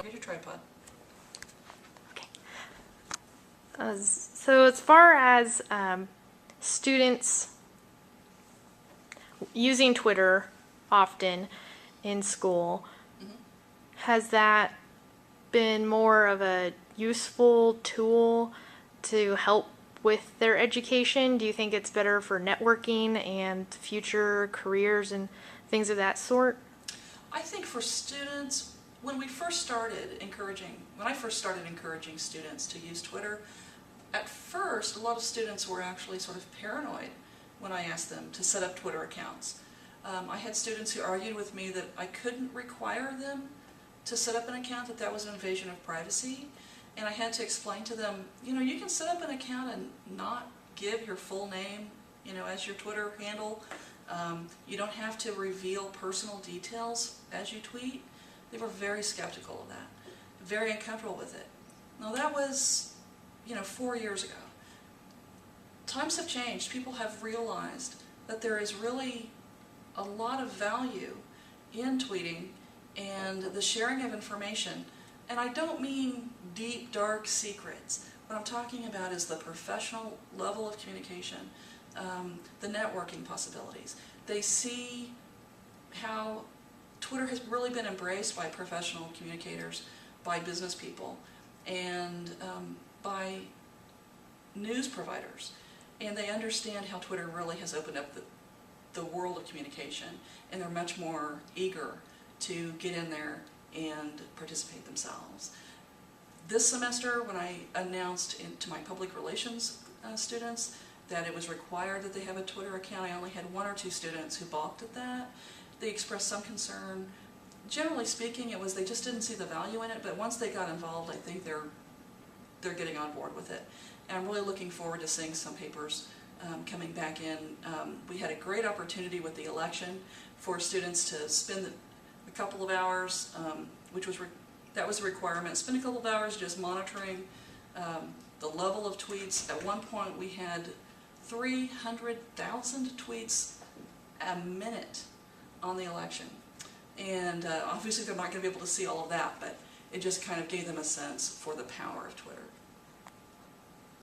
Here's your tripod. So as far as students using Twitter often in school, has that been more of a useful tool to help with their education? Do you think it's better for networking and future careers and things of that sort? I think for students, when I first started encouraging students to use Twitter, at first a lot of students were actually sort of paranoid when I asked them to set up Twitter accounts. I had students who argued with me that I couldn't require them to set up an account, that was an invasion of privacy, and I had to explain to them, you can set up an account and not give your full name, as your Twitter handle. You don't have to reveal personal details as you tweet. They were very skeptical of that, very uncomfortable with it. Now that was, 4 years ago. Times have changed. People have realized that there is really a lot of value in tweeting and the sharing of information. And I don't mean deep, dark secrets. What I'm talking about is the professional level of communication, the networking possibilities. They see how Twitter has really been embraced by professional communicators, by business people, and by news providers. And they understand how Twitter really has opened up the world of communication, and they're much more eager to get in there and participate themselves. This semester, when I announced to my public relations students that it was required that they have a Twitter account, I only had 1 or 2 students who balked at that. They expressed some concern. Generally speaking, it was they just didn't see the value in it, but once they got involved, I think they're getting on board with it. And I'm really looking forward to seeing some papers coming back in. We had a great opportunity with the election for students to spend a couple of hours, that was a requirement, spend a couple of hours just monitoring the level of tweets. At one point we had 300,000 tweets a minute on the election. And obviously they're not going to be able to see all of that, but it just kind of gave them a sense for the power of Twitter.